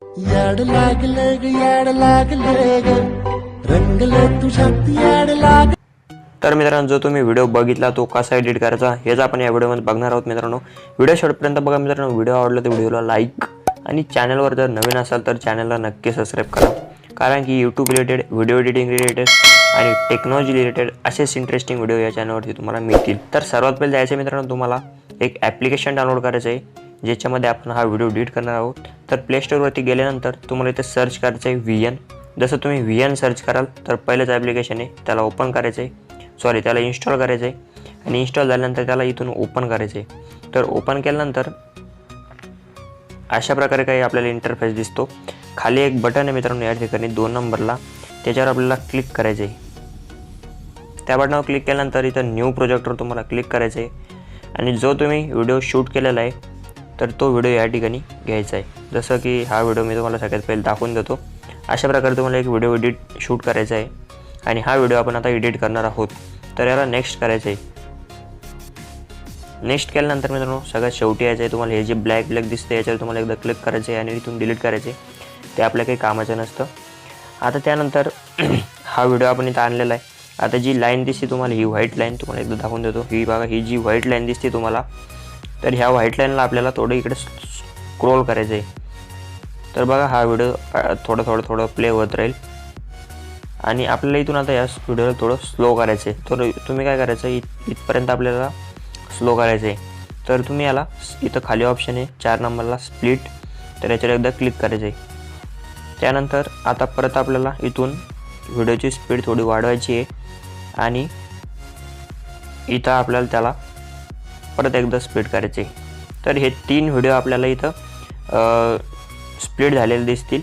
याड लागले ग याड लागले ग रंगले तुझ्यात याड लाग. तर मित्रांनो, जो तुम्ही व्हिडिओ बघितला तो कसा एडिट करायचा हेच आपण या व्हिडिओमध्ये बघणार आहोत. मित्रांनो, व्हिडिओ शेवटपर्यंत बघा. मित्रांनो, व्हिडिओ आवडला तर व्हिडिओला लाईक आणि चॅनलवर जर नवीन असाल तर चॅनलला नक्की सबस्क्राईब करा, कारण की YouTube related, video editing related आणि टेक्नॉलॉजी रिलेटेड असेच इंटरेस्टिंग व्हिडिओ या चॅनलवरती तुम्हाला मिळतील. तर सर्वात पहिले जायचं मित्रांनो, तुम्हाला एक ॲप्लिकेशन डाउनलोड करायचं आहे ज्याच्यामध्ये आपण हा व्हिडिओ एडिट करणार आहोत. तर प्ले स्टोअरवरती गेल्यानंतर तुम्हाला इथे सर्च करायचं आहे VN. जसं तुम्ही VN सर्च कराल तर पहिलंच ॲप्लिकेशन आहे त्याला ओपन करायचं आहे, त्याला इन्स्टॉल करायचं आहे आणि इन्स्टॉल झाल्यानंतर त्याला इथून ओपन करायचं आहे. तर ओपन केल्यानंतर अशा प्रकारे काही आपल्याला इंटरफेस दिसतो. खाली एक बटन आहे मित्रांनो या ठिकाणी 2 नंबरला, त्याच्यावर आपल्याला क्लिक करायचं आहे. त्या बटनावर क्लिक केल्यानंतर इथं न्यू प्रोजेक्टवर तुम्हाला क्लिक करायचं आहे आणि जो तुम्ही व्हिडिओ शूट केलेला आहे तर तो व्हिडिओ या ठिकाणी घ्यायचा आहे. जसं की हा व्हिडिओ मी तुम्हाला सगळ्यात पहिले दाखवून देतो. अशा प्रकारे तुम्हाला एक व्हिडिओ शूट करायचा आहे आणि हा व्हिडिओ आपण आता एडिट करणार आहोत. तर याला नेक्स्ट करायचं आहे. नेक्स्ट केल्यानंतर मित्रांनो सगळ्यात शेवटी यायचं आहे. तुम्हाला हे जे ब्लॅक दिसते याच्यावर तुम्हाला एकदा क्लिक करायचं आहे आणि इथून डिलीट करायचे. ते आपल्या काही कामाचं नसतं. आता त्यानंतर हा व्हिडिओ आपण इथं आणलेला आहे. आता जी लाईन दिसते तुम्हाला, ही व्हाईट लाईन तुम्हाला एकदा दाखवून देतो. ही बघा, ही जी व्हाईट लाईन दिसते तुम्हाला, तर ह्या व्हाईट लाईनला आपल्याला थोडं इकडे स्क्रोल करायचं आहे. तर बघा, हा व्हिडिओ थोडं प्ले होत राहील आणि आपल्याला इथून आता या व्हिडिओला थोडं स्लो करायचं आहे. तर तुम्ही काय करायचं, इथपर्यंत आपल्याला स्लो करायचं आहे. तर तुम्ही याला इथं खाली ऑप्शन आहे 4 नंबरला स्प्लिट, तर याच्यावर एकदा क्लिक करायचं आहे. त्यानंतर आता परत आपल्याला इथून व्हिडिओची स्पीड थोडी वाढवायची आहे आणि इथं आपल्याला त्याला परत एकदा स्प्लिट करायचे. तर हे 3 व्हिडिओ आपल्याला इथं स्प्लिट झालेले दिसतील.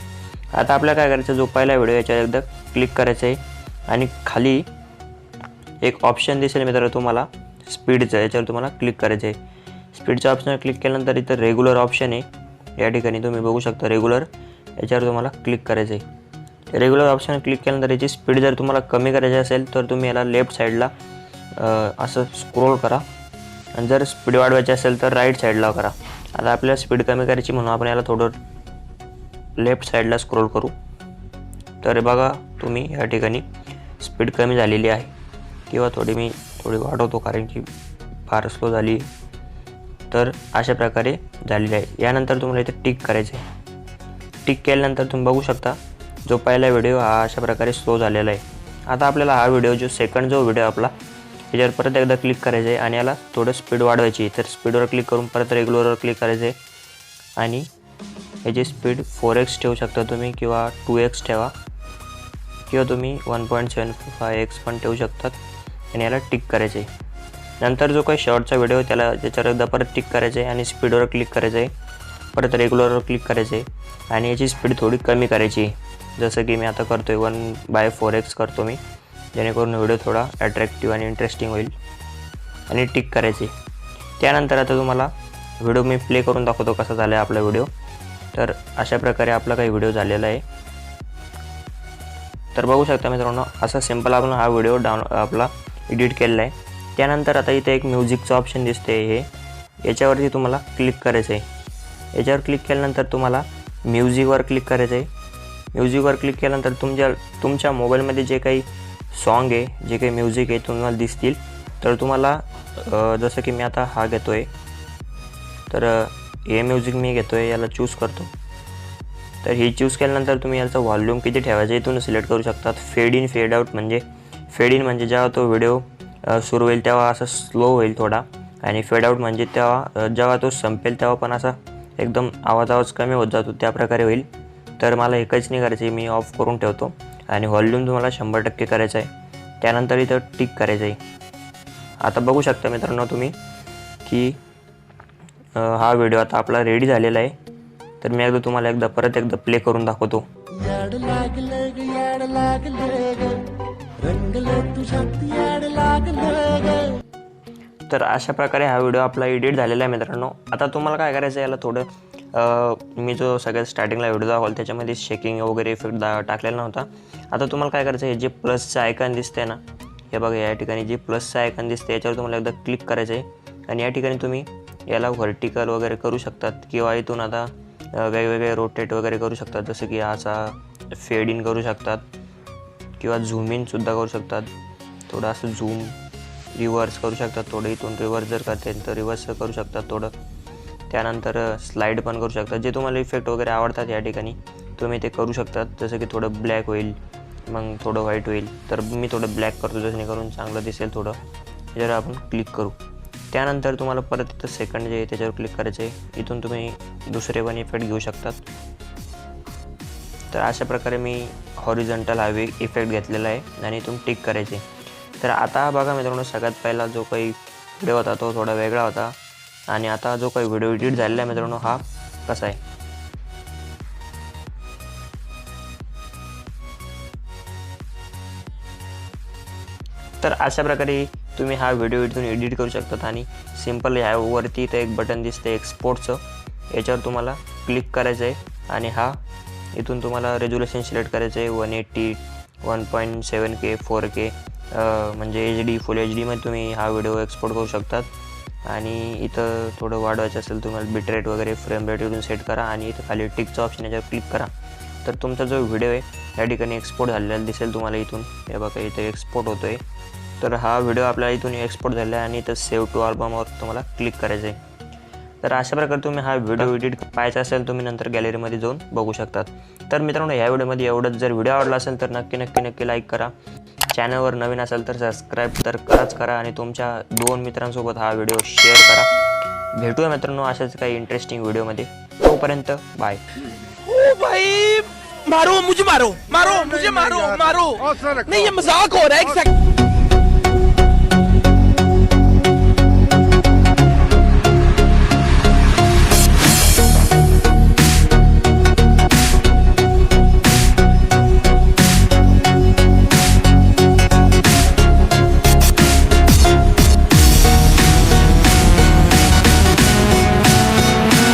आता आपल्याला काय करायचं, जो पहिला व्हिडिओ याच्यावर एकदा क्लिक करायचं आहे आणि खाली एक ऑप्शन दिसेल मित्रांनो तुम्हाला स्पीडचं, याच्यावर तुम्हाला क्लिक करायचं आहे. स्पीडच्या ऑप्शनवर क्लिक केल्यानंतर इथं रेग्युलर ऑप्शन आहे, या ठिकाणी तुम्ही बघू शकता रेग्युलर, याच्यावर तुम्हाला क्लिक करायचं आहे. रेग्युलर ऑप्शन क्लिक केल्यानंतर याची स्पीड जर तुम्हाला कमी करायची असेल तर तुम्ही याला लेफ्ट साईडला असं स्क्रोल करा आणि जर स्पीड वाढवायची असेल तर राईट साईडला करा. आता आपल्याला स्पीड कमी करायची म्हणून आपण याला थोडं लेफ्ट साईडला स्क्रोल करू. तर बघा तुम्ही या ठिकाणी स्पीड कमी झालेली आहे किंवा मी थोडी वाढवतो कारण की फार स्लो झाली. तर अशा प्रकारे झालेली आहे. यानंतर तुम्हाला इथे टिक करायचे आहे. टिक केल्यानंतर तुम्ही बघू शकता जो पहिला व्हिडिओ हा अशा प्रकारे स्लो झालेला आहे. आता आपल्याला हा व्हिडिओ जो व्हिडिओ आपला याच्यावर परत एकदा क्लिक करायचं आहे आणि याला थोडं स्पीड वाढवायची आहे. तर स्पीडवर क्लिक करून परत रेग्युलरवर क्लिक करायचं आहे आणि याची स्पीड 4x ठेवू शकता तुम्ही किंवा 2x ठेवा किंवा तुम्ही 1.75x पण ठेवू शकतात आणि याला टिक करायचं आहे. नंतर जो काही शॉर्टचा व्हिडिओ त्याच्यावर एकदा परत टिक करायचं आहे आणि स्पीडवर क्लिक करायचं आहे. परत रेग्युलरवर क्लिक करायचं आहे आणि याची स्पीड थोडी कमी करायची आहे. जसं की मी आता करतो आहे 1/4x करतो मी, जेणेकरून व्हिडिओ थोडा अट्रॅक्टिव्ह आणि इंटरेस्टिंग होईल आणि टिक करायची. त्यानंतर आता तुम्हाला व्हिडिओ मी प्ले करून दाखवतो कसा झाला आहे आपला व्हिडिओ. तर अशा प्रकारे आपला काही व्हिडिओ झालेला आहे. तर बघू शकता मित्रांनो, असा सिंपल आपण हा व्हिडिओ आपला एडिट केलेला आहे. त्यानंतर आता इथे एक म्युझिकचं ऑप्शन दिसते, हे याच्यावरती तुम्हाला क्लिक करायचं आहे. याच्यावर क्लिक केल्यानंतर तुम्हाला म्युझिकवर क्लिक करायचं आहे. म्युझिकवर क्लिक केल्यानंतर तुमच्या मोबाईलमध्ये जे काही सॉन्ग आहे, जे काही म्युझिक आहे तुम्हाला दिसतील. तर तुम्हाला जसं की मी आता हा घेतो आहे, तर हे म्युझिक मी घेतो आहे, याला चूज करतो. तर हे चूज केल्यानंतर तुम्ही याचा व्हॉल्यूम किती ठेवायचा इथून सिलेक्ट करू शकतात. फेड इन फेड आउट म्हणजे जेव्हा तो व्हिडिओ सुरू होईल तेव्हा असा स्लो होईल थोडा, आणि फेड आउट म्हणजे तेव्हा जेव्हा तो संपेल तेव्हा पण असा एकदम आवाज कमी होत जातो, त्या प्रकारे होईल. तर मला हे काहीच नाही करायचं आहे, मी ऑफ करून ठेवतो आणि व्हॉल्यूम तुम्हाला 100% करायचा आहे. त्यानंतर इथं टिक करायचं आहे. आता बघू शकता मित्रांनो तुम्ही की हा व्हिडिओ आता आपला रेडी झालेला आहे. तर मी तुम्हाला परत एकदा प्ले करून दाखवतो. याड लागले ग याड लागले ग रंगले तुझ्यात याड लागले ग. तर अशा प्रकारे हा व्हिडिओ आपला एडिट झालेला आहे मित्रांनो. आता तुम्हाला काय करायचं आहे, याला थोडं मी जो सगळ्यात स्टार्टिंगला व्हिडिओ दाखवला त्याच्यामध्ये शेकिंग वगैरे इफेक्ट टाकलेला नव्हता. आता तुम्हाला काय करायचं आहे, जे प्लसचं आयकॉन दिसते ना, हे बघा या ठिकाणी जे प्लसचं आयकॉन दिसते याच्यावर तुम्हाला एकदा क्लिक करायचं आहे आणि या ठिकाणी तुम्ही याला व्हर्टिकल वगैरे करू शकतात किंवा इथून आता वेगवेगळे रोटेट वगैरे करू शकतात, जसं की असा फेड इन करू शकतात किंवा झूम इनसुद्धा करू शकतात. थोडं असं झूम रिव्हर्स करू शकतात, थोडं इथून रिव्हर्स जर करते तर रिव्हर्स करू शकतात थोडं. त्यानंतर स्लाईड पण करू शकतात. जे तुम्हाला इफेक्ट वगैरे आवडतात या ठिकाणी तुम्ही ते करू शकतात. जसं की थोडं ब्लॅक होईल, मग थोडं व्हाईट होईल, तर मी थोडं ब्लॅक करतो जेणेकरून चांगलं दिसेल थोडं. याच्यावर आपण क्लिक करू. त्यानंतर तुम्हाला परत इथं सेकंड जे आहे त्याच्यावर क्लिक करायचं आहे. इथून तुम्ही दुसरे पण इफेक्ट घेऊ शकतात. तर अशा प्रकारे मी हॉरिझॉन्टल हा इफेक्ट घेतलेला आहे आणि इथून टिक करायचे. तर आता बघा मित्रांनो, सगळ्यात पहिला जो काही व्हिडिओ होता तो थोडा वेगळा होता आणि आता जो काही व्हिडिओ एडिट झालेला आहे मित्रांनो हा कसा आहे. तर अशा प्रकारे तुम्ही हा व्हिडिओ इथून एडिट करू शकतात. आणि सिम्पल ह्यावरती इथं एक बटन दिसते एक्सपोर्टचं, याच्यावर तुम्हाला क्लिक करायचं आहे आणि हा इथून तुम्हाला रेझोल्युशन सिलेक्ट करायचं आहे. 180, 1.7K, 4K म्हणजे HD, फुल HDमध्ये तुम्ही हा व्हिडिओ एक्सपोर्ट करू शकतात. आणि इथं थोडं वाढवायचं असेल तुम्हाला बिटरेट वगैरे, फ्रेम रेट इथून सेट करा आणि इथं खाली टिकचं ऑप्शन याच्यावर क्लिक करा. तर तुमचा जो व्हिडिओ आहे या ठिकाणी एक्सपोर्ट झालेला दिसेल तुम्हाला इथून. हे बघा इथं एक्सपोर्ट होतो आहे. तर हा व्हिडिओ आपल्याला इथून एक्सपोर्ट झाला आहे आणि इथं सेव्ह टू अल्बमवर तुम्हाला क्लिक करायचं आहे. तर अशा प्रकारे तुम्ही हा व्हिडिओ एडिट पाहायचा असेल तुम्ही नंतर गॅलरीमध्ये जाऊन बघू शकतात. तर मित्रांनो, ह्या व्हिडिओमध्ये एवढंच. जर व्हिडिओ आवडला असेल तर नक्की लाईक करा. चॅनलवर नवीन असेल तर सबस्क्राईब तर करा आणि तुमच्या 2 मित्रांसोबत हा व्हिडिओ शेअर करा. भेटूया मित्रांनो अशाच काही इंटरेस्टिंग व्हिडिओमध्ये. तोपर्यंत बाय. ओ भाई मारो मुझे, मारो मारो मुझे, मारो मारो नहीं, ये मजाक हो रहा है।